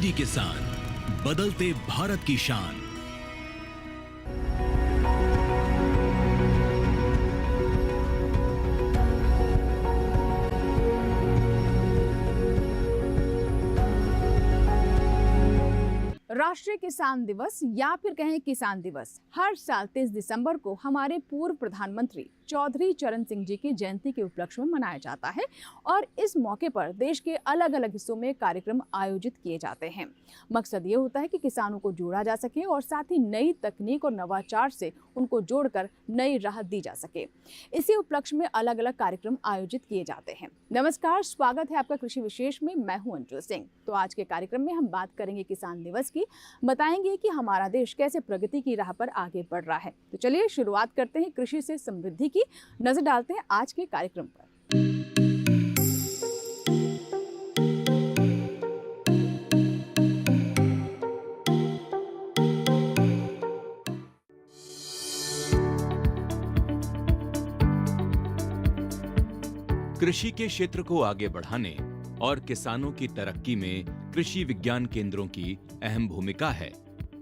DD किसान, बदलते भारत की शान। राष्ट्रीय किसान दिवस या फिर कहें किसान दिवस हर साल 23 दिसंबर को हमारे पूर्व प्रधानमंत्री चौधरी चरण सिंह जी की जयंती के उपलक्ष्य में मनाया जाता है और इस मौके पर देश के अलग अलग हिस्सों में कार्यक्रम आयोजित किए जाते हैं। मकसद ये होता है कि किसानों को जोड़ा जा सके और साथ ही नई तकनीक और नवाचार से उनको जोड़कर नई राह दी जा सके। इसी उपलक्ष्य में अलग अलग कार्यक्रम आयोजित किए जाते हैं। नमस्कार, स्वागत है आपका कृषि विशेष में। मैं हूं अंजुल सिंह। तो आज के कार्यक्रम में हम बात करेंगे किसान दिवस की, बताएंगे कि हमारा देश कैसे प्रगति की राह पर आगे बढ़ रहा है। तो चलिए शुरुआत करते हैं कृषि से समृद्धि की, नजर डालते हैं आज के कार्यक्रम पर। कृषि के क्षेत्र को आगे बढ़ाने और किसानों की तरक्की में कृषि विज्ञान केंद्रों की अहम भूमिका है।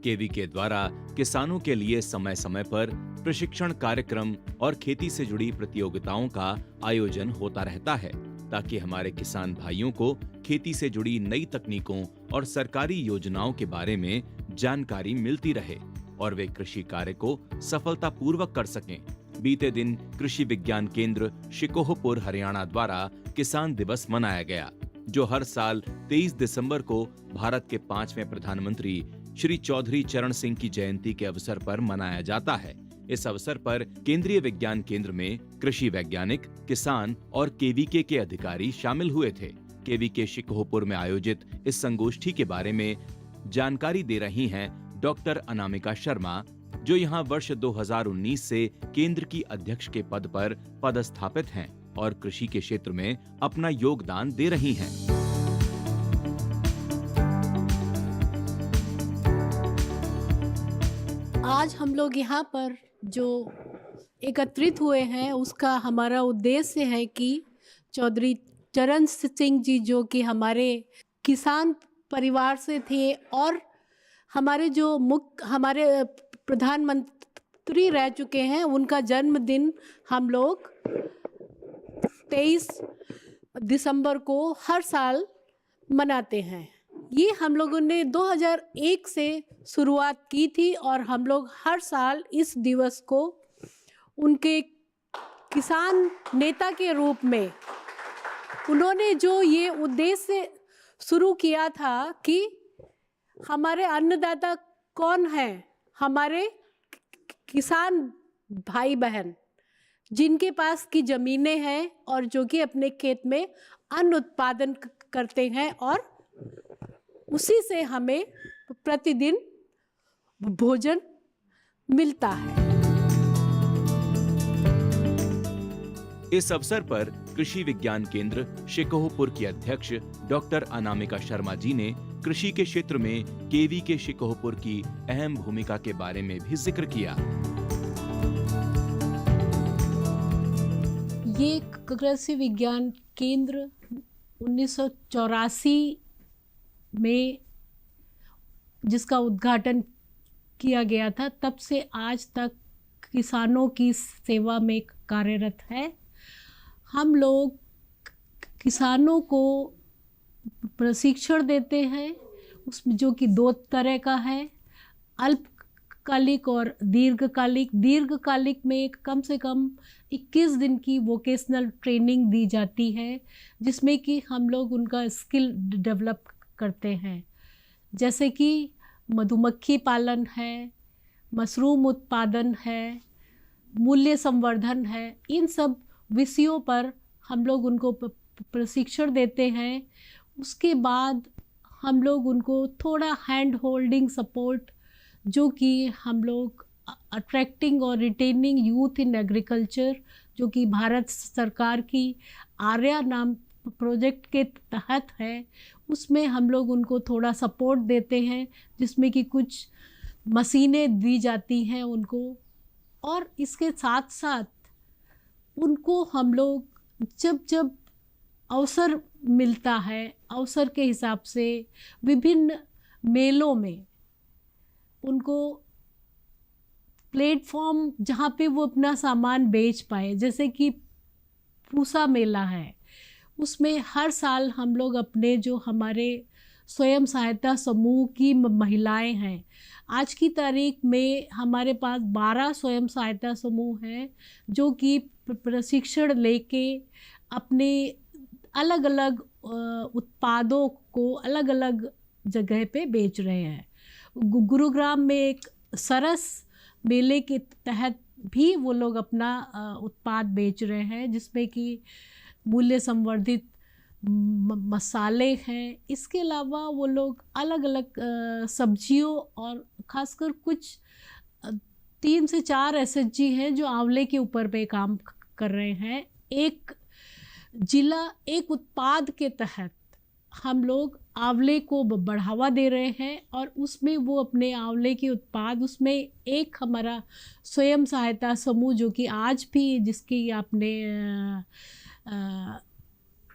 केवीके द्वारा किसानों के लिए समय समय पर प्रशिक्षण कार्यक्रम और खेती से जुड़ी प्रतियोगिताओं का आयोजन होता रहता है, ताकि हमारे किसान भाइयों को खेती से जुड़ी नई तकनीकों और सरकारी योजनाओं के बारे में जानकारी मिलती रहे और वे कृषि कार्य को सफलतापूर्वक कर सकें। बीते दिन कृषि विज्ञान केंद्र शिकोहपुर हरियाणा द्वारा किसान दिवस मनाया गया, जो हर साल 23 दिसंबर को भारत के 5वें प्रधानमंत्री श्री चौधरी चरण सिंह की जयंती के अवसर पर मनाया जाता है। इस अवसर पर केंद्रीय विज्ञान केंद्र में कृषि वैज्ञानिक, किसान और केवीके के अधिकारी शामिल हुए थे। केवीके शिकोहपुर में आयोजित इस संगोष्ठी के बारे में जानकारी दे रही हैं डॉक्टर अनामिका शर्मा, जो यहाँ वर्ष 2019 से केंद्र की अध्यक्ष के पद पर पदस्थापित हैं और कृषि के क्षेत्र में अपना योगदान दे रही हैं। आज हम लोग यहाँ पर जो एकत्रित हुए हैं, उसका हमारा उद्देश्य है कि चौधरी चरण सिंह जी, जो कि हमारे किसान परिवार से थे और हमारे जो हमारे प्रधानमंत्री रह चुके हैं, उनका जन्मदिन हम लोग 23 दिसंबर को हर साल मनाते हैं। ये हम लोगों ने 2001 से शुरुआत की थी और हम लोग हर साल इस दिवस को उनके किसान नेता के रूप में, उन्होंने जो ये उद्देश्य शुरू किया था कि हमारे अन्नदाता कौन हैं, हमारे किसान भाई बहन जिनके पास की ज़मीनें हैं और जो कि अपने खेत में अन्न उत्पादन करते हैं और उसी से हमें प्रतिदिन भोजन मिलता है। इस अवसर पर कृषि विज्ञान केंद्र शिकोहपुर की अध्यक्ष डॉक्टर अनामिका शर्मा जी ने कृषि के क्षेत्र में केवीके शिकोहपुर की अहम भूमिका के बारे में भी जिक्र किया। ये कृषि विज्ञान केंद्र 1984 में जिसका उद्घाटन किया गया था, तब से आज तक किसानों की सेवा में कार्यरत है। हम लोग किसानों को प्रशिक्षण देते हैं, उसमें जो कि 2 तरह का है, अल्पकालिक और दीर्घकालिक। दीर्घकालिक में कम से कम 21 दिन की वोकेशनल ट्रेनिंग दी जाती है, जिसमें कि हम लोग उनका स्किल डेवलप करते हैं, जैसे कि मधुमक्खी पालन है, मशरूम उत्पादन है, मूल्य संवर्धन है। इन सब विषयों पर हम लोग उनको प्रशिक्षण देते हैं। उसके बाद हम लोग उनको थोड़ा हैंड होल्डिंग सपोर्ट, जो कि हम लोग अट्रैक्टिंग और रिटेनिंग यूथ इन एग्रीकल्चर, जो कि भारत सरकार की आर्या नाम प्रोजेक्ट के तहत है, उसमें हम लोग उनको थोड़ा सपोर्ट देते हैं, जिसमें कि कुछ मशीनें दी जाती हैं उनको। और इसके साथ साथ उनको हम लोग जब अवसर मिलता है, अवसर के हिसाब से विभिन्न मेलों में उनको प्लेटफॉर्म जहाँ पे वो अपना सामान बेच पाए, जैसे कि पूसा मेला है, उसमें हर साल हम लोग अपने जो हमारे स्वयं सहायता समूह की महिलाएं हैं, आज की तारीख में हमारे पास 12 स्वयं सहायता समूह हैं जो कि प्रशिक्षण लेके अपने अलग अलग उत्पादों को अलग अलग जगह पे बेच रहे हैं। गुरुग्राम में एक सरस मेले के तहत भी वो लोग अपना उत्पाद बेच रहे हैं, जिसमें कि मूल्य संवर्धित मसाले हैं। इसके अलावा वो लोग अलग अलग सब्जियों और ख़ासकर कुछ 3 से 4 एसएचजी हैं जो आंवले के ऊपर पे काम कर रहे हैं। एक जिला एक उत्पाद के तहत हम लोग आंवले को बढ़ावा दे रहे हैं और उसमें वो अपने आंवले के उत्पाद, उसमें एक हमारा स्वयं सहायता समूह जो कि आज भी, जिसकी आपने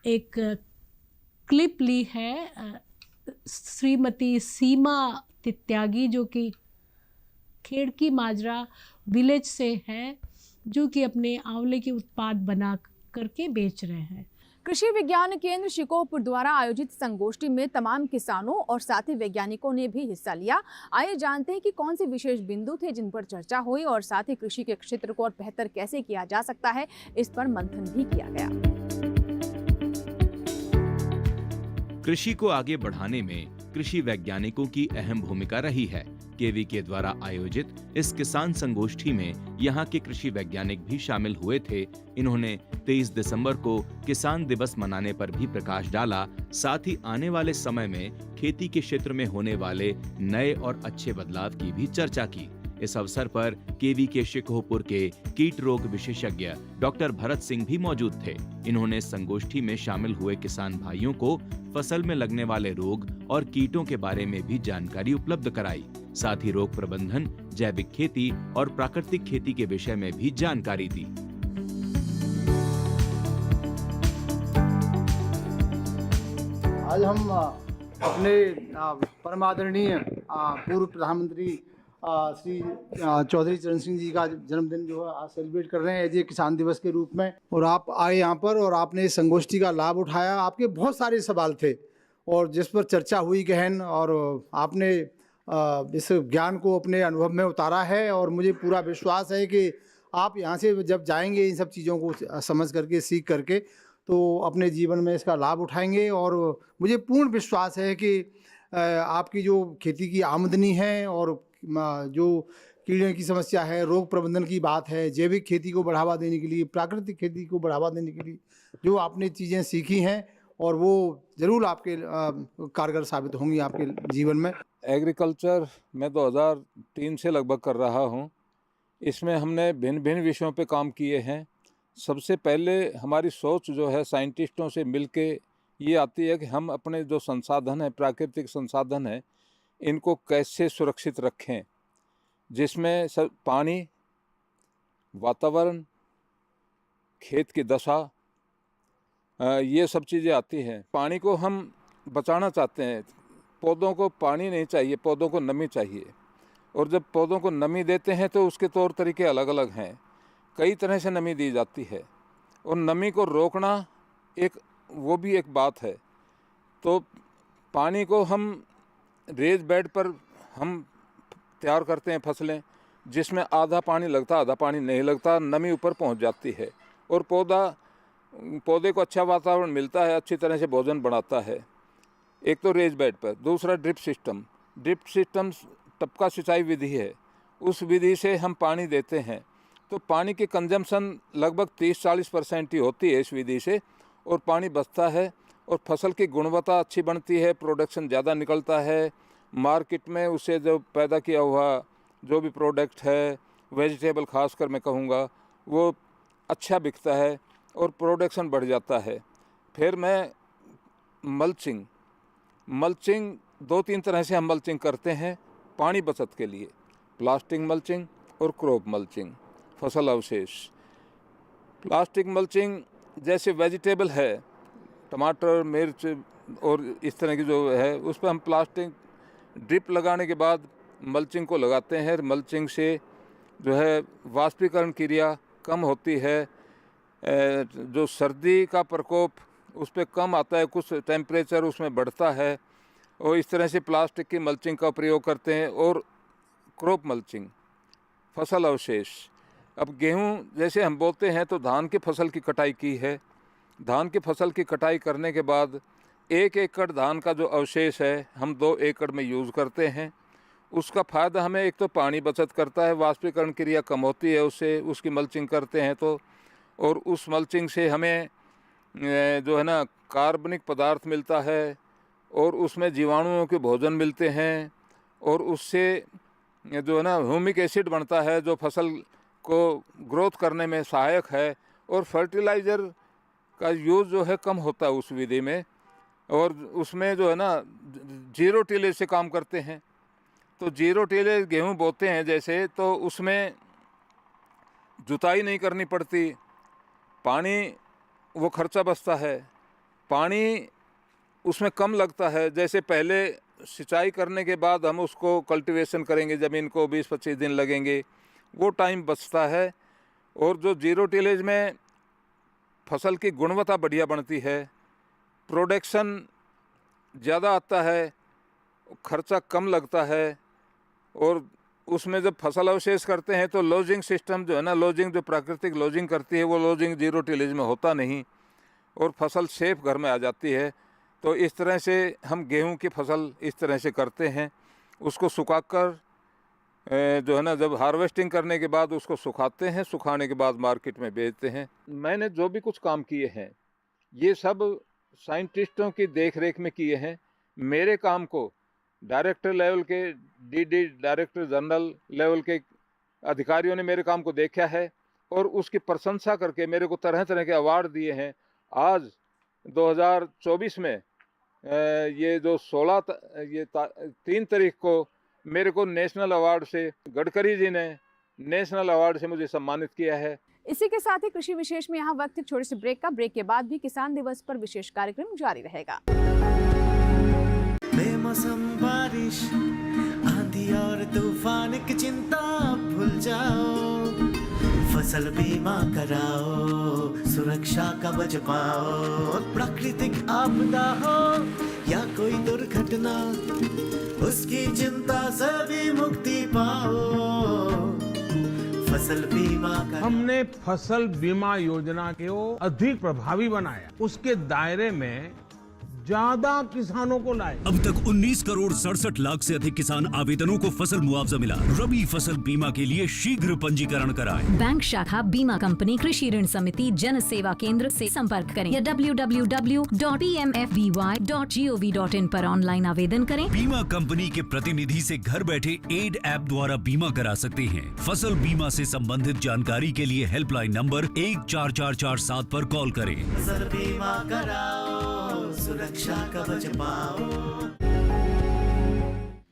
एक क्लिप ली है, श्रीमती सीमा त्यागी जो कि खेड़की माजरा विलेज से है, जो कि अपने आंवले के उत्पाद बना करके बेच रहे हैं। कृषि विज्ञान केंद्र शिकोहपुर द्वारा आयोजित संगोष्ठी में तमाम किसानों और साथी वैज्ञानिकों ने भी हिस्सा लिया। आइए जानते हैं कि कौन से विशेष बिंदु थे जिन पर चर्चा हुई और साथ ही कृषि के क्षेत्र को और बेहतर कैसे किया जा सकता है, इस पर मंथन भी किया गया। कृषि को आगे बढ़ाने में कृषि वैज्ञानिकों की अहम भूमिका रही है। केवी के द्वारा आयोजित इस किसान संगोष्ठी में यहाँ के कृषि वैज्ञानिक भी शामिल हुए थे। इन्होंने 23 दिसंबर को किसान दिवस मनाने पर भी प्रकाश डाला, साथ ही आने वाले समय में खेती के क्षेत्र में होने वाले नए और अच्छे बदलाव की भी चर्चा की। इस अवसर पर केवी के शिकोहपुर के कीट रोग विशेषज्ञ डॉक्टर भरत सिंह भी मौजूद थे। इन्होंने संगोष्ठी में शामिल हुए किसान भाइयों को फसल में लगने वाले रोग और कीटों के बारे में भी जानकारी उपलब्ध कराई। साथ ही रोग प्रबंधन, जैविक खेती और प्राकृतिक खेती के विषय में भी जानकारी दी। आज हम अपने परम आदरणीय पूर्व प्रधानमंत्री श्री चौधरी चरण सिंह जी का जन्मदिन जो है आज सेलिब्रेट कर रहे हैं एज ए किसान दिवस के रूप में। और आप आए यहाँ पर और आपने इस संगोष्ठी का लाभ उठाया। आपके बहुत सारे सवाल थे और जिस पर चर्चा हुई गहन, और आपने इस ज्ञान को अपने अनुभव में उतारा है। और मुझे पूरा विश्वास है कि आप यहाँ से जब जाएंगे इन सब चीज़ों को समझ करके, सीख करके, तो अपने जीवन में इसका लाभ उठाएंगे। और मुझे पूर्ण विश्वास है कि आपकी जो खेती की आमदनी है और जो कीड़े की समस्या है, रोग प्रबंधन की बात है, जैविक खेती को बढ़ावा देने के लिए, प्राकृतिक खेती को बढ़ावा देने के लिए जो आपने चीज़ें सीखी हैं, और वो ज़रूर आपके कारगर साबित होंगी आपके जीवन में। एग्रीकल्चर मैं 2003 से लगभग कर रहा हूँ। इसमें हमने भिन्न भिन्न विषयों पे काम किए हैं। सबसे पहले हमारी सोच जो है साइंटिस्टों से मिलके ये आती है कि हम अपने जो संसाधन है, प्राकृतिक संसाधन है, इनको कैसे सुरक्षित रखें, जिसमें सब पानी, वातावरण, खेत की दशा, ये सब चीज़ें आती हैं। पानी को हम बचाना चाहते हैं। पौधों को पानी नहीं चाहिए, पौधों को नमी चाहिए। और जब पौधों को नमी देते हैं तो उसके तौर तरीके अलग अलग हैं। कई तरह से नमी दी जाती है और नमी को रोकना वो भी एक बात है। तो पानी को हम रेज बेड पर हम तैयार करते हैं फसलें, जिसमें आधा पानी लगता, आधा पानी नहीं लगता, नमी ऊपर पहुंच जाती है और पौधे को अच्छा वातावरण मिलता है, अच्छी तरह से भोजन बनाता है। एक तो रेज बेड पर। दूसरा ड्रिप सिस्टम टपका सिंचाई विधि है। उस विधि से हम पानी देते हैं तो पानी की कंजम्पशन लगभग 30-40% ही होती है इस विधि से, और पानी बचता है और फसल की गुणवत्ता अच्छी बनती है, प्रोडक्शन ज़्यादा निकलता है। मार्केट में उससे जो पैदा किया हुआ जो भी प्रोडक्ट है, वेजिटेबल खासकर मैं कहूँगा, वो अच्छा बिकता है और प्रोडक्शन बढ़ जाता है। फिर मैं मल्चिंग 2-3 तरह से हम मल्चिंग करते हैं पानी बचत के लिए। प्लास्टिक मल्चिंग और क्रॉप मल्चिंग, फसल अवशेष। प्लास्टिक मल्चिंग जैसे वेजिटेबल है, टमाटर, मिर्च और इस तरह की जो है, उस पर हम प्लास्टिक ड्रिप लगाने के बाद मल्चिंग को लगाते हैं। मल्चिंग से जो है वाष्पीकरण क्रिया कम होती है, जो सर्दी का प्रकोप उस पर कम आता है, कुछ टेम्परेचर उसमें बढ़ता है, और इस तरह से प्लास्टिक की मल्चिंग का प्रयोग करते हैं। और क्रॉप मल्चिंग, फसल अवशेष, अब गेहूं जैसे हम बोते हैं तो धान की फसल की कटाई की है। धान की फसल की कटाई करने के बाद 1 एकड़ धान का जो अवशेष है हम 2 एकड़ में यूज़ करते हैं। उसका फ़ायदा हमें एक तो पानी बचत करता है, वाष्पीकरण क्रिया कम होती है उससे, उसकी मल्चिंग करते हैं तो, और उस मल्चिंग से हमें जो है ना कार्बनिक पदार्थ मिलता है, और उसमें जीवाणुओं के भोजन मिलते हैं, और उससे जो है ना ह्यूमिक एसिड बनता है जो फसल को ग्रोथ करने में सहायक है। और फर्टिलाइज़र का यूज़ जो है कम होता है उस विधि में, और उसमें जो है ना जीरो टिलेज से काम करते हैं। तो जीरो टिलेज गेहूँ बोते हैं जैसे, तो उसमें जुताई नहीं करनी पड़ती, पानी वो खर्चा बचता है, पानी उसमें कम लगता है। जैसे पहले सिंचाई करने के बाद हम उसको कल्टीवेशन करेंगे, ज़मीन को 20-25 दिन लगेंगे, वो टाइम बचता है। और जो जीरो टिलेज में फसल की गुणवत्ता बढ़िया बनती है, प्रोडक्शन ज़्यादा आता है, खर्चा कम लगता है। और उसमें जब फसल अवशेष करते हैं तो लॉजिंग सिस्टम जो है ना, लॉजिंग जो प्राकृतिक लॉजिंग करती है वो लॉजिंग जीरो टिलेज में होता नहीं, और फसल सेफ घर में आ जाती है। तो इस तरह से हम गेहूं की फसल इस तरह से करते हैं। उसको सुखाकर जो है ना, जब हार्वेस्टिंग करने के बाद उसको सुखाते हैं, सुखाने के बाद मार्केट में बेचते हैं। मैंने जो भी कुछ काम किए हैं ये सब साइंटिस्टों की देखरेख में किए हैं। मेरे काम को डायरेक्टर लेवल के, डीडी डायरेक्टर जनरल लेवल के अधिकारियों ने मेरे काम को देखा है और उसकी प्रशंसा करके मेरे को तरह तरह के अवार्ड दिए हैं। आज 2024 में ये जो 3 तारीख को मेरे को नेशनल अवार्ड से, गडकरी जी ने नेशनल अवार्ड से मुझे सम्मानित किया है। इसी के साथ ही कृषि विशेष में यहाँ वक्त छोटे से ब्रेक का। ब्रेक के बाद भी किसान दिवस पर विशेष कार्यक्रम जारी रहेगा। बेमौसम बारिश, आंधी और तूफान की चिंता भूल जाओ, फसल बीमा कराओ, सुरक्षा कवच पाओ। प्राकृतिक आपदा हो या कोई दुर्घटना, उसकी चिंता से भी मुक्ति पाओ। फसल बीमा हमने फसल बीमा योजना को अधिक प्रभावी बनाया, उसके दायरे में ज्यादा किसानों को लाए। अब तक 19 करोड़ 67 लाख से अधिक किसान आवेदनों को फसल मुआवजा मिला। रबी फसल बीमा के लिए शीघ्र पंजीकरण कराएं। बैंक शाखा, बीमा कंपनी, कृषि ऋण समिति, जन सेवा केंद्र से संपर्क करें या www.pmfby.gov.in पर ऑनलाइन आवेदन करें। बीमा कंपनी के प्रतिनिधि से घर बैठे एड ऐप द्वारा बीमा करा सकते हैं। फसल बीमा से संबंधित जानकारी के लिए हेल्पलाइन नंबर 14447 पर कॉल करें। फसल बीमा कराओ, सुरक्षा कवच पाओ।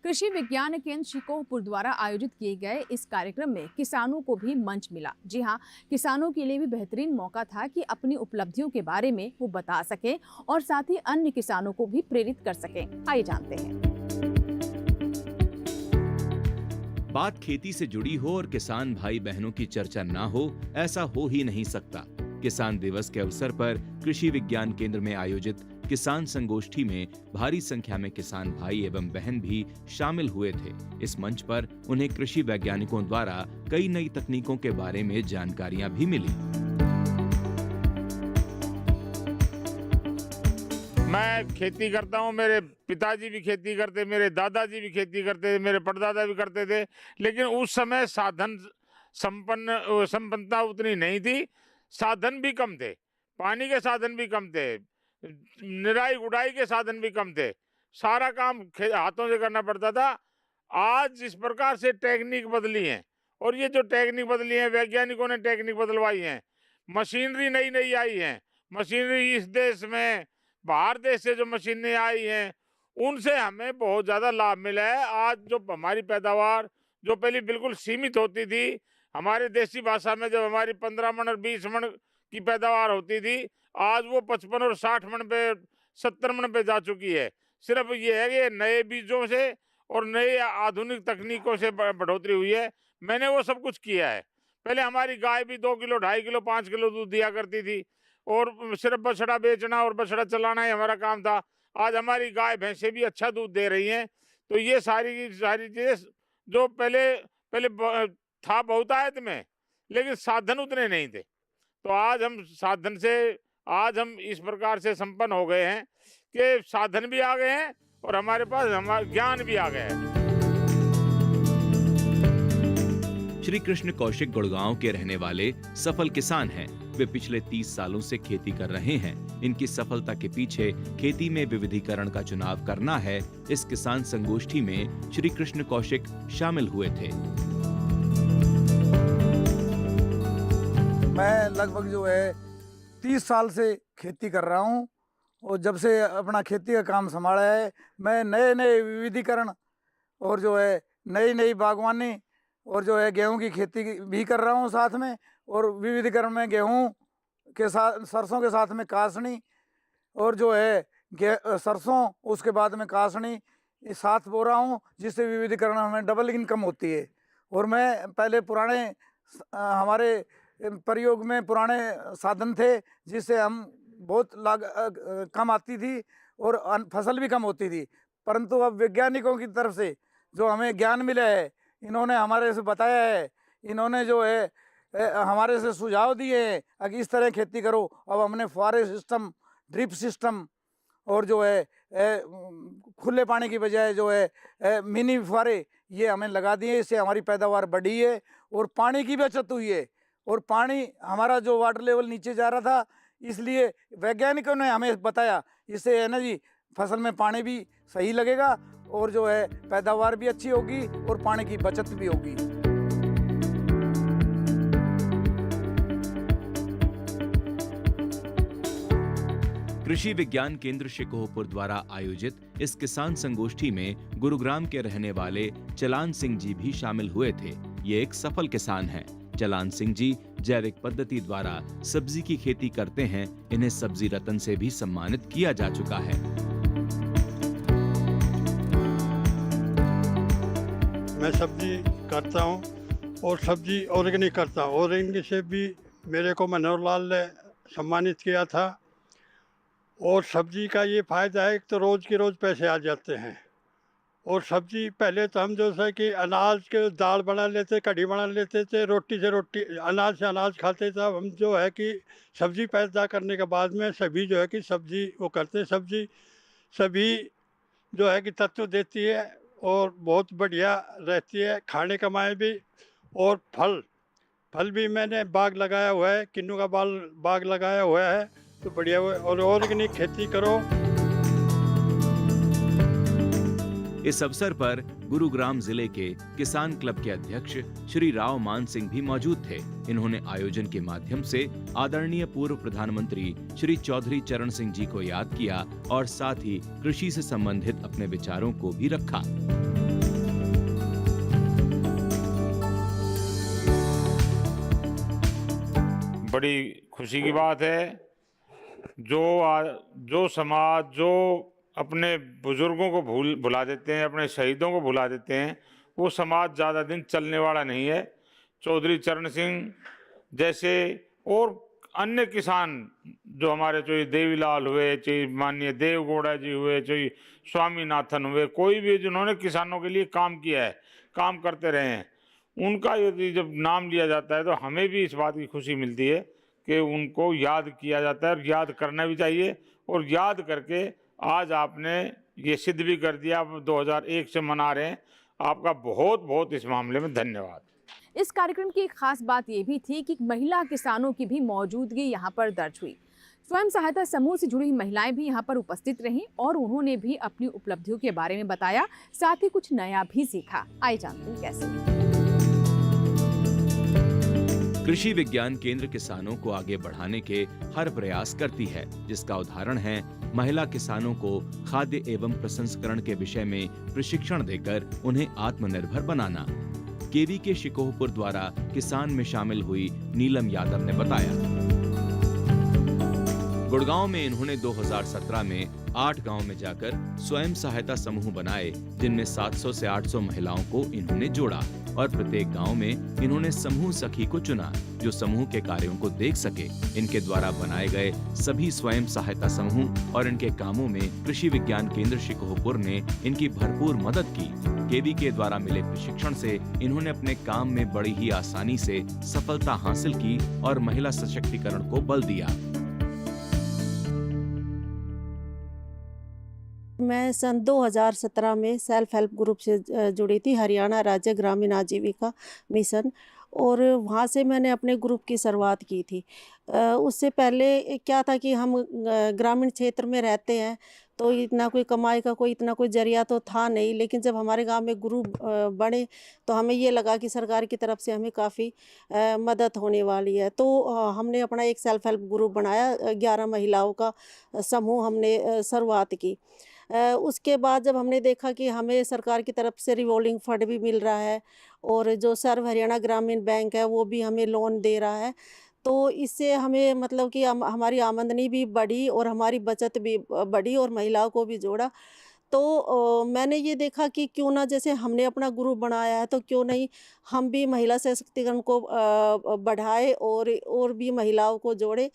कृषि विज्ञान केंद्र शिकोहपुर द्वारा आयोजित किए गए इस कार्यक्रम में किसानों को भी मंच मिला। जी हां, किसानों के लिए भी बेहतरीन मौका था कि अपनी उपलब्धियों के बारे में वो बता सकें और साथ ही अन्य किसानों को भी प्रेरित कर सकें। आइए जानते हैं। बात खेती से जुड़ी हो और किसान भाई बहनों की चर्चा ना हो, ऐसा हो ही नहीं सकता। किसान दिवस के अवसर पर कृषि विज्ञान केंद्र में आयोजित किसान संगोष्ठी में भारी संख्या में किसान भाई एवं बहन भी शामिल हुए थे। इस मंच पर उन्हें कृषि वैज्ञानिकों द्वारा कई नई तकनीकों के बारे में जानकारियां भी मिली। मैं खेती करता हूँ, मेरे पिताजी भी खेती करते, मेरे दादाजी भी खेती करते, मेरे परदादा भी करते थे। लेकिन उस समय साधन संपन्नता उतनी नहीं थी, साधन भी कम थे, पानी के साधन भी कम थे, निराई गुड़ाई के साधन भी कम थे, सारा काम हाथों से करना पड़ता था। आज जिस प्रकार से टेक्निक बदली है, और ये जो टेक्निक बदली है वैज्ञानिकों ने टेक्निक बदलवाई है, मशीनरी नई नई आई है, मशीनरी इस देश में बाहर देश से जो मशीनें आई हैं उनसे हमें बहुत ज़्यादा लाभ मिला है। आज जो हमारी पैदावार जो पहले बिल्कुल सीमित होती थी, हमारे देसी भाषा में जब हमारी 15 मन और 20 मन की पैदावार होती थी, आज वो 55 और 60 मन पे 70 मन पे जा चुकी है। सिर्फ ये है कि नए बीजों से और नई आधुनिक तकनीकों से बढ़ोतरी हुई है, मैंने वो सब कुछ किया है। पहले हमारी गाय भी 2 किलो, 2.5 किलो, 5 किलो दूध दिया करती थी और सिर्फ बछड़ा बेचना और बछड़ा चलाना ही हमारा काम था। आज हमारी गाय भैंसें भी अच्छा दूध दे रही हैं। तो ये सारी चीजें जो पहले था बहुतायत में, लेकिन साधन उतने नहीं थे। तो आज हम साधन से आज हम इस प्रकार से संपन्न हो गए हैं कि साधन भी आ गए हैं और हमारे पास हमारा ज्ञान भी आ गया है। श्री कृष्ण कौशिक गुड़गांव के रहने वाले सफल किसान हैं। वे पिछले 30 सालों से खेती कर रहे हैं। इनकी सफलता के पीछे खेती में विविधीकरण का चुनाव करना है। इस किसान संगोष्ठी में श्री कृष्ण कौशिक शामिल हुए थे। मैं लगभग जो है 30 साल से खेती कर रहा हूँ और जब से अपना खेती का काम संभाला है, मैं नए नए विविधीकरण और जो है नई नई बागवानी और जो है गेहूं की खेती भी कर रहा हूं साथ में। और विविधीकरण में गेहूं के साथ सरसों के साथ में कासनी और जो है सरसों उसके बाद में कासनी साथ बो रहा हूं, जिससे विविधीकरण हमें डबल इनकम होती है। और मैं पहले पुराने हमारे प्रयोग में पुराने साधन थे जिससे हम बहुत कम आती थी और फसल भी कम होती थी, परंतु अब वैज्ञानिकों की तरफ से जो हमें ज्ञान मिला है, इन्होंने हमारे से बताया है, इन्होंने जो है हमारे से सुझाव दिए हैं कि इस तरह खेती करो। अब हमने फुहारे सिस्टम, ड्रिप सिस्टम और जो है खुले पानी की बजाय जो है मिनी फुहारे ये हमें लगा दिए। इससे हमारी पैदावार बढ़ी है और पानी की बचत हुई है। और पानी हमारा जो वाटर लेवल नीचे जा रहा था, इसलिए वैज्ञानिकों ने हमें बताया इससे है ना जी फसल में पानी भी सही लगेगा और जो है पैदावार भी अच्छी होगी और पानी की बचत भी होगी। कृषि विज्ञान केंद्र शिकोहपुर द्वारा आयोजित इस किसान संगोष्ठी में गुरुग्राम के रहने वाले चलान सिंह जी भी शामिल हुए थे। ये एक सफल किसान हैं। चलान सिंह जी जैविक पद्धति द्वारा सब्जी की खेती करते हैं। इन्हें सब्जी रत्न से भी सम्मानित किया जा चुका है। मैं सब्जी करता हूँ और सब्जी ऑर्गेनिक करता हूँ। ऑर्गेनिक से भी मेरे को मनोहर लाल ने सम्मानित किया था। और सब्जी का ये फ़ायदा है कि तो रोज़ के रोज़ पैसे आ जाते हैं। और सब्जी पहले तो हम जो है कि अनाज के दाल बना लेते, कढ़ी बना लेते थे, रोटी से रोटी, अनाज से अनाज खाते थे। अब हम जो है कि सब्जी पैदा करने के बाद में सभी जो है कि सब्जी वो करते। सब्जी सभी जो है कि तत्व देती है और बहुत बढ़िया रहती है, खाने कमाए भी। और फल भी मैंने बाग लगाया हुआ है, किन्नू का बाग लगाया हुआ है, तो बढ़िया हुआ। और ऑर्गेनिक खेती करो। इस अवसर पर गुरुग्राम जिले के किसान क्लब के अध्यक्ष श्री राव मान सिंह भी मौजूद थे। इन्होंने आयोजन के माध्यम से आदरणीय पूर्व प्रधानमंत्री श्री चौधरी चरण सिंह जी को याद किया और साथ ही कृषि से संबंधित अपने विचारों को भी रखा। बड़ी खुशी की बात है जो समाज जो अपने बुजुर्गों को भुला देते हैं, अपने शहीदों को भुला देते हैं, वो समाज ज़्यादा दिन चलने वाला नहीं है। चौधरी चरण सिंह जैसे और अन्य किसान जो हमारे, चाहे देवीलाल हुए, चाहे माननीय देवगौड़ा जी हुए, चाहे स्वामीनाथन हुए, कोई भी जिन्होंने किसानों के लिए काम किया है, काम करते रहे हैं, उनका यदि जब नाम लिया जाता है तो हमें भी इस बात की खुशी मिलती है कि उनको याद किया जाता है और याद करना भी चाहिए। और याद करके आज आपने ये सिद्ध भी कर दिया, आप 2001 से मना रहे हैं। आपका बहुत बहुत इस मामले में धन्यवाद। इस कार्यक्रम की एक खास बात ये भी थी कि महिला किसानों की भी मौजूदगी यहाँ पर दर्ज हुई। स्वयं सहायता समूह से जुड़ी महिलाएं भी यहाँ पर उपस्थित रहीं और उन्होंने भी अपनी उपलब्धियों के बारे में बताया, साथ ही कुछ नया भी सीखा। आइए जानते हैं कैसे। कृषि विज्ञान केंद्र किसानों को आगे बढ़ाने के हर प्रयास करती है, जिसका उदाहरण है महिला किसानों को खाद्य एवं प्रसंस्करण के विषय में प्रशिक्षण देकर उन्हें आत्मनिर्भर बनाना। केवी के शिकोहपुर द्वारा किसान में शामिल हुई नीलम यादव ने बताया। गुड़गांव में इन्होंने 2017 में 8 गांव में जाकर स्वयं सहायता समूह बनाए, जिनमें 700 से 800 महिलाओं को इन्होंने जोड़ा और प्रत्येक गांव में इन्होंने समूह सखी को चुना जो समूह के कार्यों को देख सके। इनके द्वारा बनाए गए सभी स्वयं सहायता समूह और इनके कामों में कृषि विज्ञान केंद्र शिकोहपुर ने इनकी भरपूर मदद की। केवी के द्वारा मिले प्रशिक्षण से इन्होंने अपने काम में बड़ी ही आसानी से सफलता हासिल की और महिला सशक्तिकरण को बल दिया। मैं सन 2017 में सेल्फ हेल्प ग्रुप से जुड़ी थी, हरियाणा राज्य ग्रामीण आजीविका मिशन, और वहाँ से मैंने अपने ग्रुप की शुरुआत की थी। उससे पहले क्या था कि हम ग्रामीण क्षेत्र में रहते हैं तो इतना कोई कमाई का इतना कोई जरिया तो था नहीं, लेकिन जब हमारे गांव में ग्रुप बने तो हमें ये लगा कि सरकार की तरफ से हमें काफ़ी मदद होने वाली है। तो हमने अपना एक सेल्फ हेल्प ग्रुप बनाया, 11 महिलाओं का समूह हमने शुरुआत की। उसके बाद जब हमने देखा कि हमें सरकार की तरफ से रिवॉल्विंग फंड भी मिल रहा है और जो सर्व हरियाणा ग्रामीण बैंक है वो भी हमें लोन दे रहा है, तो इससे हमें मतलब कि हमारी आमदनी भी बढ़ी और हमारी बचत भी बढ़ी और महिलाओं को भी जोड़ा। तो मैंने ये देखा कि क्यों ना, जैसे हमने अपना ग्रुप बनाया है तो क्यों नहीं हम भी महिला सशक्तिकरण को बढ़ाए और भी महिलाओं को जोड़े।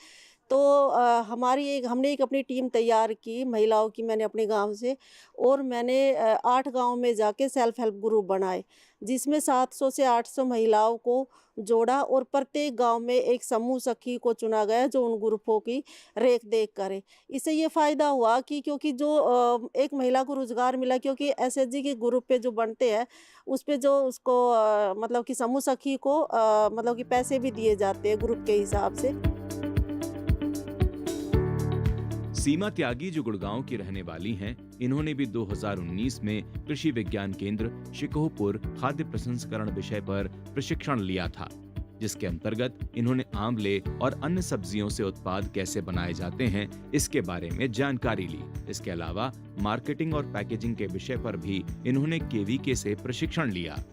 तो हमने एक अपनी टीम तैयार की महिलाओं की, मैंने अपने गांव से, और मैंने 8 गांव में जाके सेल्फ हेल्प ग्रुप बनाए जिसमें 700 से 800 महिलाओं को जोड़ा और प्रत्येक गांव में एक समूह सखी को चुना गया जो उन ग्रुपों की रेख देख करे। इससे ये फ़ायदा हुआ कि क्योंकि जो एक महिला को रोज़गार मिला, क्योंकि एसएचजी के ग्रुप पे जो बनते हैं उस पे जो उसको मतलब कि समूह सखी को मतलब कि पैसे भी दिए जाते हैं ग्रुप के हिसाब से। सीमा त्यागी जो गुड़गांव की रहने वाली हैं, इन्होंने भी 2019 में कृषि विज्ञान केंद्र शिकोहपुर खाद्य प्रसंस्करण विषय पर प्रशिक्षण लिया था, जिसके अंतर्गत इन्होंने आंवले और अन्य सब्जियों से उत्पाद कैसे बनाए जाते हैं इसके बारे में जानकारी ली। इसके अलावा मार्केटिंग और पैकेजिंग के विषय पर भी इन्होंने केवीके से प्रशिक्षण लिया।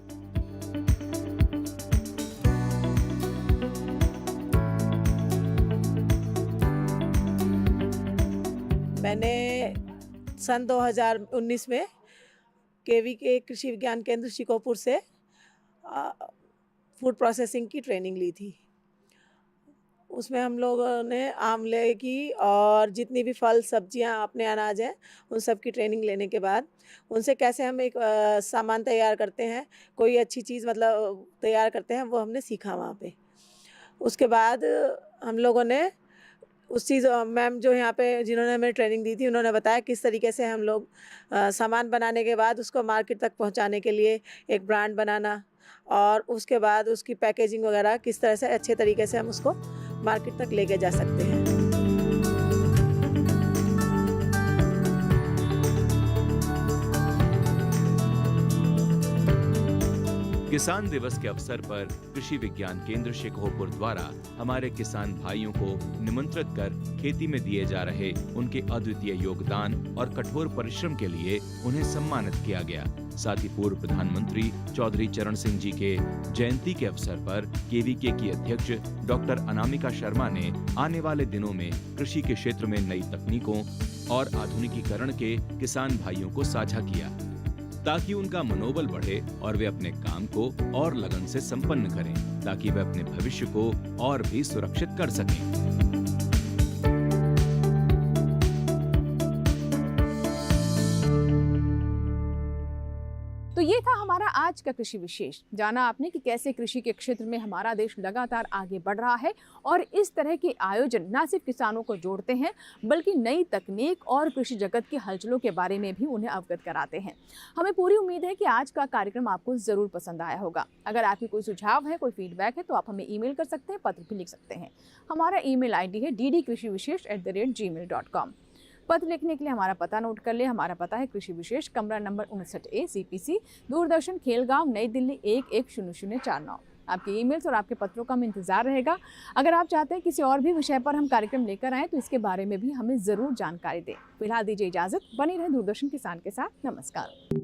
मैंने सन 2019 में केवी के कृषि विज्ञान केंद्र शिकोहपुर से फूड प्रोसेसिंग की ट्रेनिंग ली थी। उसमें हम लोगों ने आंवले की और जितनी भी फल सब्जियां अपने अनाज हैं उन सब की ट्रेनिंग लेने के बाद उनसे कैसे हम एक सामान तैयार करते हैं, कोई अच्छी चीज़ मतलब तैयार करते हैं, वो हमने सीखा वहाँ पे। उसके बाद हम लोगों ने उस चीज़ मैम जो यहाँ पे जिन्होंने हमें ट्रेनिंग दी थी उन्होंने बताया किस तरीके से हम लोग सामान बनाने के बाद उसको मार्केट तक पहुँचाने के लिए एक ब्रांड बनाना और उसके बाद उसकी पैकेजिंग वगैरह किस तरह से अच्छे तरीके से हम उसको मार्केट तक लेके जा सकते हैं। किसान दिवस के अवसर पर कृषि विज्ञान केंद्र शिकोहपुर द्वारा हमारे किसान भाइयों को निमंत्रित कर खेती में दिए जा रहे उनके अद्वितीय योगदान और कठोर परिश्रम के लिए उन्हें सम्मानित किया गया। साथ ही पूर्व प्रधानमंत्री चौधरी चरण सिंह जी के जयंती के अवसर पर केवीके की अध्यक्ष डॉक्टर अनामिका शर्मा ने आने वाले दिनों में कृषि के क्षेत्र में नई तकनीकों और आधुनिकीकरण के किसान भाइयों को साझा किया ताकि उनका मनोबल बढ़े और वे अपने काम को और लगन से संपन्न करें ताकि वे अपने भविष्य को और भी सुरक्षित कर सकें। तो ये था हमारा आज का कृषि विशेष। जाना आपने कि कैसे कृषि के क्षेत्र में हमारा देश लगातार आगे बढ़ रहा है और इस तरह के आयोजन न सिर्फ किसानों को जोड़ते हैं बल्कि नई तकनीक और कृषि जगत की हलचलों के बारे में भी उन्हें अवगत कराते हैं। हमें पूरी उम्मीद है कि आज का कार्यक्रम आपको ज़रूर पसंद आया होगा। अगर आपकी कोई सुझाव है, कोई फीडबैक है तो आप हमें ईमेल कर सकते हैं, पत्र भी लिख सकते हैं। हमारा ईमेल आईडी है ddkrishivishesh@gmail.com। पत्र लिखने के लिए हमारा पता नोट कर ले। हमारा पता है कृषि विशेष, कमरा number 59A, CPC, Doordarshan, Khelgaon, नई दिल्ली 110049। आपके ईमेल्स और आपके पत्रों का हमें इंतजार रहेगा। अगर आप चाहते हैं किसी और भी विषय पर हम कार्यक्रम लेकर आएँ तो इसके बारे में भी हमें ज़रूर जानकारी दें। फिलहाल दीजिए इजाज़त, बनी रहे दूरदर्शन किसान के साथ। नमस्कार।